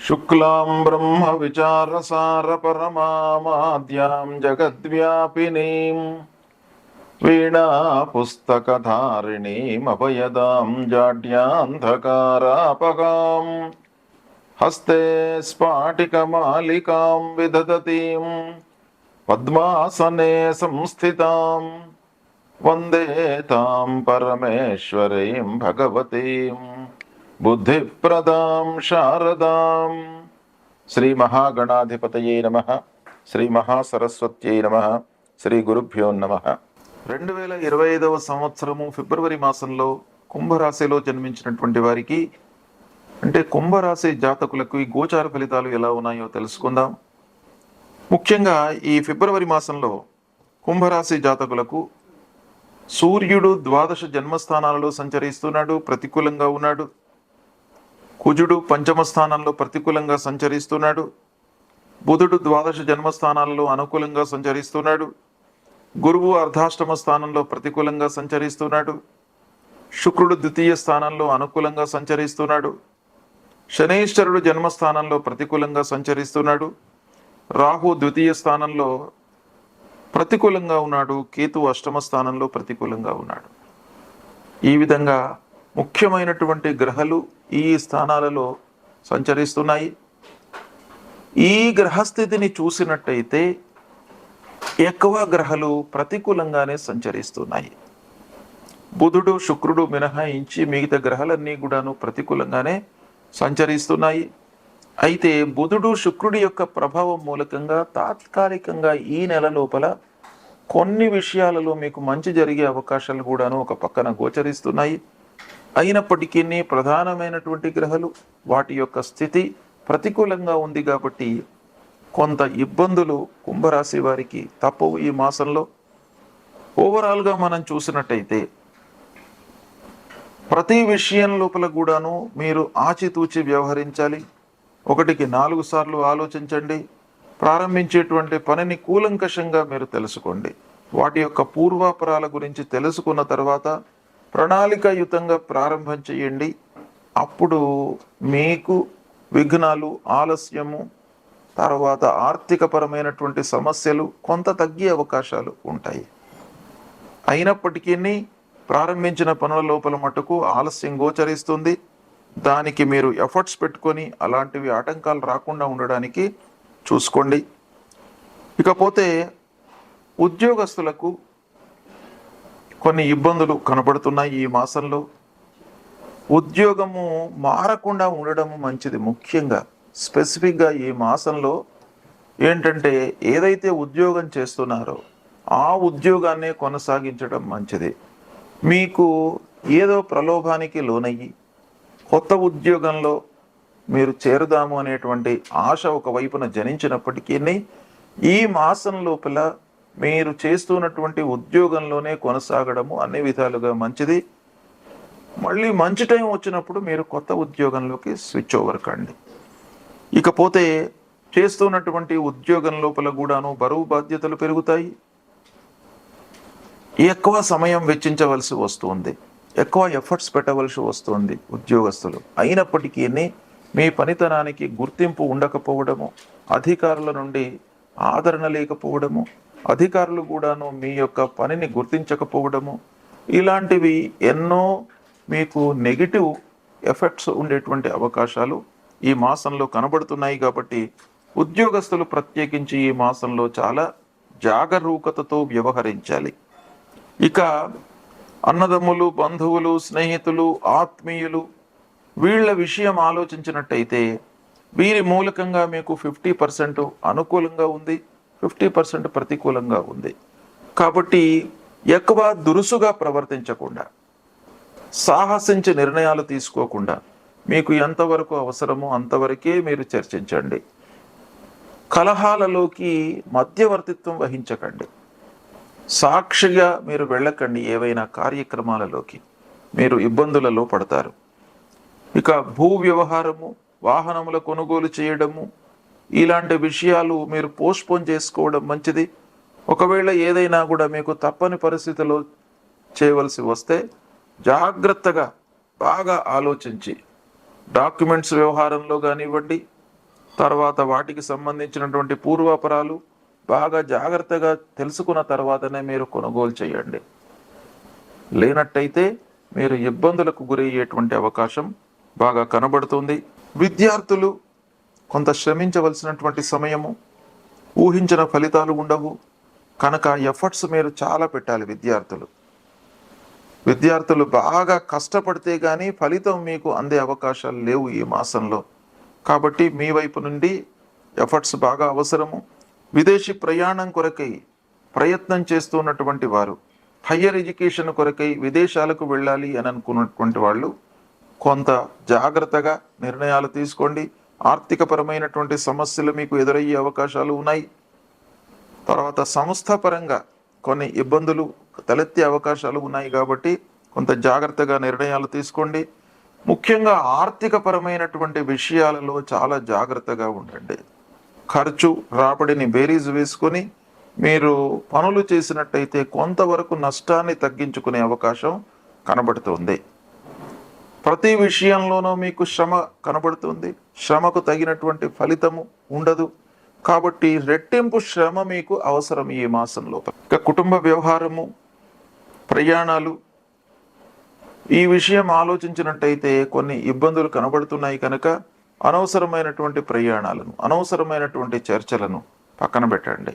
శుక్లాం బ్రహ్మ విచారసార పరమామాద్యాం జగద్వ్యాపినీం వీణా పుస్తకధారిణీం అభయదాం జాడ్యాంధకారాపగాం హస్తే స్ఫాటికమాలికాం విదదతీం పద్మాసనే సంస్థితాం వందే తాం పరమేశ్వరీం భగవతీం బుద్ధిప్రదాం శారదాం. శ్రీ మహాగణాధిపతయే నమః. శ్రీ మహాసరస్వత్యై నమః. శ్రీ గురుభ్యో నమః. 2025 సంవత్సరము ఫిబ్రవరి మాసంలో కుంభరాశిలో జన్మించినటువంటి వారికి, అంటే కుంభరాశి జాతకులకు ఈ గోచార ఫలితాలు ఎలా ఉన్నాయో తెలుసుకుందాం. ముఖ్యంగా ఈ ఫిబ్రవరి మాసంలో కుంభరాశి జాతకులకు సూర్యుడు ద్వాదశ జన్మస్థానాలలో సంచరిస్తున్నాడు, ప్రతికూలంగా ఉన్నాడు. కుజుడు పంచమ స్థానంలో ప్రతికూలంగా సంచరిస్తున్నాడు. బుధుడు ద్వాదశ జన్మస్థానాలలో అనుకూలంగా సంచరిస్తున్నాడు. గురువు అర్ధాష్టమ స్థానంలో ప్రతికూలంగా సంచరిస్తున్నాడు. శుక్రుడు ద్వితీయ స్థానంలో అనుకూలంగా సంచరిస్తున్నాడు. శనైశ్వరుడు జన్మస్థానంలో ప్రతికూలంగా సంచరిస్తున్నాడు. రాహు ద్వితీయ స్థానంలో ప్రతికూలంగా ఉన్నాడు. కేతు అష్టమ స్థానంలో ప్రతికూలంగా ఉన్నాడు. ఈ విధంగా ముఖ్యమైనటువంటి గ్రహాలు ఈ స్థానాలలో సంచరిస్తున్నాయి. ఈ గ్రహస్థితిని చూసినట్టయితే ఎక్కువ గ్రహాలు ప్రతికూలంగానే సంచరిస్తున్నాయి. బుధుడు శుక్రుడు మినహాయించి మిగతా గ్రహాలన్నీ కూడాను ప్రతికూలంగానే సంచరిస్తున్నాయి. అయితే బుధుడు శుక్రుడి యొక్క ప్రభావం మూలకంగా తాత్కాలికంగా ఈ నెల లోపల కొన్ని విషయాలలో మీకు మంచి జరిగే అవకాశాలు కూడాను ఒక పక్కన గోచరిస్తున్నాయి. అయినప్పటికీ ప్రధానమైనటువంటి గ్రహాలు వాటి యొక్క స్థితి ప్రతికూలంగా ఉంది కాబట్టి కొంత ఇబ్బందులు కుంభరాశి వారికి తప్పవు ఈ మాసంలో. ఓవరాల్గా మనం చూసినట్టయితే ప్రతి విషయం లోపల కూడాను మీరు ఆచితూచి వ్యవహరించాలి. 1కి 4 సార్లు ఆలోచించండి. ప్రారంభించేటువంటి పనిని కూలంకషంగా మీరు తెలుసుకోండి. వాటి యొక్క పూర్వాపరాల గురించి తెలుసుకున్న తర్వాత ప్రణాళికాయుతంగా ప్రారంభం చేయండి. అప్పుడు మీకు విఘ్నాలు, ఆలస్యము, తర్వాత ఆర్థికపరమైనటువంటి సమస్యలు కొంత తగ్గే అవకాశాలు ఉంటాయి. అయినప్పటికీ ప్రారంభించిన పనుల లోపల మటుకు ఆలస్యం గోచరిస్తుంది. దానికి మీరు ఎఫర్ట్స్ పెట్టుకొని అలాంటివి ఆటంకాలు రాకుండా ఉండడానికి చూసుకోండి. ఇకపోతే ఉద్యోగస్తులకు కొన్ని ఇబ్బందులు కనబడుతున్నాయి ఈ మాసంలో. ఉద్యోగము మారకుండా ఉండడము మంచిది. ముఖ్యంగా స్పెసిఫిక్గా ఈ మాసంలో ఏంటంటే ఏదైతే ఉద్యోగం చేస్తున్నారో ఆ ఉద్యోగాన్నే కొనసాగించడం మంచిది. మీకు ఏదో ప్రలోభానికి లోనయ్యి కొత్త ఉద్యోగంలో మీరు చేరుదాము అనేటువంటి ఆశ ఒకవైపున జనించినప్పటికీ ఈ మాసం లోపల మీరు చేస్తున్నటువంటి ఉద్యోగంలోనే కొనసాగడము అన్ని విధాలుగా మంచిది. మళ్ళీ మంచి టైం వచ్చినప్పుడు మీరు కొత్త ఉద్యోగంలోకి స్విచ్ ఓవర్ కండి. ఇకపోతే చేస్తున్నటువంటి ఉద్యోగం లోపల కూడాను బరువు బాధ్యతలు పెరుగుతాయి. ఎక్కువ సమయం వెచ్చించవలసి వస్తుంది, ఎక్కువ ఎఫర్ట్స్ పెట్టవలసి వస్తుంది ఉద్యోగస్తులు. అయినప్పటికీ మీ పనితనానికి గుర్తింపు ఉండకపోవడము, అధికారుల నుండి ఆదరణ లేకపోవడము, అధికారులు కూడాను మీ యొక్క పనిని గుర్తించకపోవడము, ఇలాంటివి ఎన్నో మీకు నెగిటివ్ ఎఫెక్ట్స్ ఉండేటువంటి అవకాశాలు ఈ మాసంలో కనబడుతున్నాయి. కాబట్టి ఉద్యోగస్తులు ప్రత్యేకించి ఈ మాసంలో చాలా జాగరూకతతో వ్యవహరించాలి. ఇక అన్నదమ్ములు, బంధువులు, స్నేహితులు, ఆత్మీయులు వీళ్ళ విషయం ఆలోచించినట్టయితే వీరి మూలకంగా మీకు 50% అనుకూలంగా ఉంది, 50% ప్రతికూలంగా ఉంది. కాబట్టి ఎక్కువ దురుసుగా ప్రవర్తించకుండా, సాహసించి నిర్ణయాలు తీసుకోకుండా మీకు ఎంతవరకు అవసరమో అంతవరకే మీరు చర్చించండి. కలహాలలోకి మధ్యవర్తిత్వం వహించకండి. సాక్షిగా మీరు వెళ్ళకండి. ఏవైనా కార్యక్రమాలలోకి మీరు ఇబ్బందులలో పడతారు. ఇక భూ వ్యవహారము, వాహనముల కొనుగోలు చేయడము, ఇలాంటి విషయాలు మీరు పోస్ట్పోన్ చేసుకోవడం మంచిది. ఒకవేళ ఏదైనా కూడా మీకు తప్పని పరిస్థితిలో చేయవలసి వస్తే జాగ్రత్తగా బాగా ఆలోచించి డాక్యుమెంట్స్ వ్యవహారంలో కానివ్వండి, తర్వాత వాటికి సంబంధించినటువంటి పూర్వాపరాలు బాగా జాగ్రత్తగా తెలుసుకున్న తర్వాతనే మీరు కొనుగోలు చేయండి. లేనట్టయితే మీరు ఇబ్బందులకు గురయ్యేటువంటి అవకాశం బాగా కనబడుతుంది. విద్యార్థులు కొంత శ్రమించవలసినటువంటి సమయము, ఊహించిన ఫలితాలు ఉండవు కనుక ఎఫర్ట్స్ మీరు చాలా పెట్టాలి. విద్యార్థులు బాగా కష్టపడితే కానీ ఫలితం మీకు అందే అవకాశాలు లేవు ఈ మాసంలో. కాబట్టి మీ వైపు నుండి ఎఫర్ట్స్ బాగా అవసరము. విదేశీ ప్రయాణం కొరకై ప్రయత్నం చేస్తున్నటువంటి వారు, హయ్యర్ ఎడ్యుకేషన్ కొరకై విదేశాలకు వెళ్ళాలి అని అనుకున్నటువంటి వాళ్ళు కొంత జాగ్రత్తగా నిర్ణయాలు తీసుకోండి. ఆర్థికపరమైనటువంటి సమస్యలు మీకు ఎదురయ్యే అవకాశాలు ఉన్నాయి. తర్వాత సంస్థాపరంగా కొన్ని ఇబ్బందులు తలెత్తే అవకాశాలు ఉన్నాయి కాబట్టి కొంత జాగ్రత్తగా నిర్ణయాలు తీసుకోండి. ముఖ్యంగా ఆర్థికపరమైనటువంటి విషయాలలో చాలా జాగ్రత్తగా ఉండండి. ఖర్చు రాబడిని బేరీజు వేసుకొని మీరు పనులు చేసినట్టయితే కొంతవరకు నష్టాన్ని తగ్గించుకునే అవకాశం కనబడుతుంది. ప్రతి విషయంలోనూ మీకు శ్రమ కనబడుతుంది. శ్రమకు తగినటువంటి ఫలితము ఉండదు. కాబట్టి రెట్టింపు శ్రమ మీకు అవసరం ఈ మాసంలో. ఇక కుటుంబ వ్యవహారము, ప్రయాణాలు, ఈ విషయం ఆలోచించినట్టయితే కొన్ని ఇబ్బందులు కనబడుతున్నాయి కనుక అనవసరమైనటువంటి ప్రయాణాలను, అనవసరమైనటువంటి చర్చలను పక్కన పెట్టండి.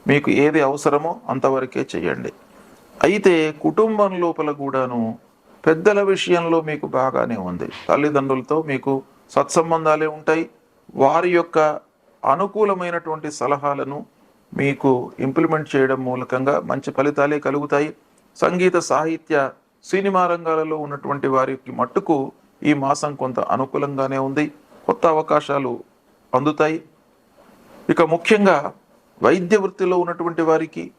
మీకు ఏది అవసరమో అంతవరకే చేయండి. అయితే కుటుంబం లోపల కూడాను పెద్దల విషయంలో మీకు బాగానే ఉంది. తల్లిదండ్రులతో మీకు సత్సంబంధాలే ఉంటాయి. వారి యొక్క అనుకూలమైనటువంటి సలహాలను మీకు ఇంప్లిమెంట్ చేయడం మూలకంగా మంచి ఫలితాలే కలుగుతాయి. సంగీత, సాహిత్య, సినిమా రంగాలలో ఉన్నటువంటి వారికి మట్టుకు ఈ మాసం కొంత అనుకూలంగానే ఉంది. కొత్త అవకాశాలు అందుతాయి. ఇక ముఖ్యంగా వైద్య వృత్తిలో ఉన్నటువంటి వారికి,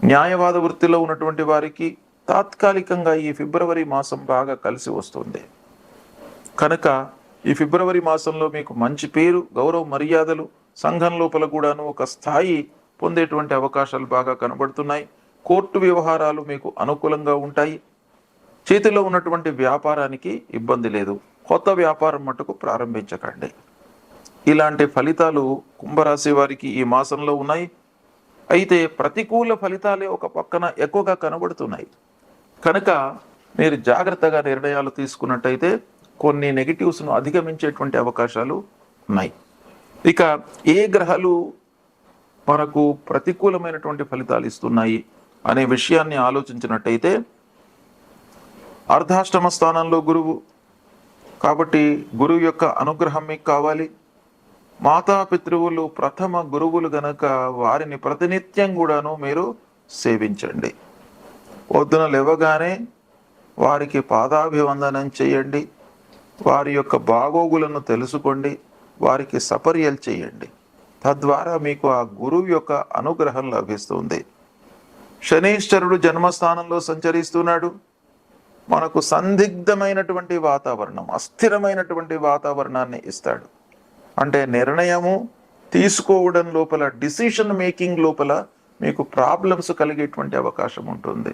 న్యాయవాద వృత్తిలో ఉన్నటువంటి వారికి తాత్కాలికంగా ఈ ఫిబ్రవరి మాసం బాగా కలిసి వస్తుంది కనుక ఈ ఫిబ్రవరి మాసంలో మీకు మంచి పేరు, గౌరవ మర్యాదలు, సంఘం లోపల కూడాను ఒక స్థాయి పొందేటువంటి అవకాశాలు బాగా కనబడుతున్నాయి. కోర్టు వ్యవహారాలు మీకు అనుకూలంగా ఉంటాయి. చేతిలో ఉన్నటువంటి వ్యాపారానికి ఇబ్బంది లేదు. కొత్త వ్యాపారం మటుకు ప్రారంభించకండి. ఇలాంటి ఫలితాలు కుంభరాశి వారికి ఈ మాసంలో ఉన్నాయి. అయితే ప్రతికూల ఫలితాలే ఒక పక్కన ఎక్కువగా కనబడుతున్నాయి కనుక మీరు జాగ్రత్తగా నిర్ణయాలు తీసుకున్నట్టయితే కొన్ని నెగిటివ్స్ను అధిగమించేటువంటి అవకాశాలు ఉన్నాయి. ఇక ఏ గ్రహాలు మనకు ప్రతికూలమైనటువంటి ఫలితాలు ఇస్తున్నాయి అనే విషయాన్ని ఆలోచించినట్టయితే అర్ధాష్టమ స్థానంలో గురువు, కాబట్టి గురువు యొక్క అనుగ్రహం మీకు కావాలి. మాతాపితృవులు ప్రథమ గురువులు గనక వారిని ప్రతినిత్యం కూడాను మీరు సేవించండి. పొద్దున లేవగానే వారికి పాదాభివందనం చేయండి. వారి యొక్క బాగోగులను తెలుసుకోండి. వారికి సపర్యలు చేయండి. తద్వారా మీకు ఆ గురువు యొక్క అనుగ్రహం లభిస్తుంది. శనీశ్వరుడు జన్మస్థానంలో సంచరిస్తున్నాడు. మనకు సందిగ్ధమైనటువంటి వాతావరణం, అస్థిరమైనటువంటి వాతావరణాన్ని ఇస్తాడు. అంటే నిర్ణయము తీసుకోవడం లోపల, డిసిషన్ మేకింగ్ లోపల మీకు ప్రాబ్లమ్స్ కలిగేటువంటి అవకాశం ఉంటుంది.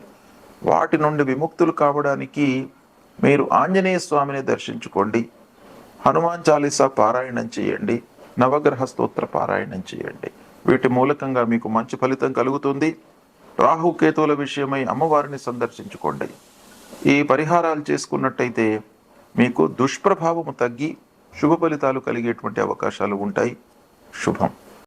వాటి నుండి విముక్తులు కావడానికి మీరు ఆంజనేయ స్వామిని దర్శించుకోండి. హనుమాన్ చాలీసా పారాయణం చేయండి. నవగ్రహ స్తోత్ర పారాయణం చేయండి. వీటి మూలకంగా మీకు మంచి ఫలితం కలుగుతుంది. రాహుకేతువుల విషయమై అమ్మవారిని సందర్శించుకోండి. ఈ పరిహారాలు చేసుకున్నట్టయితే మీకు దుష్ప్రభావము తగ్గి శుభ ఫలితాలు కలిగేటువంటి అవకాశాలు ఉంటాయి. శుభం.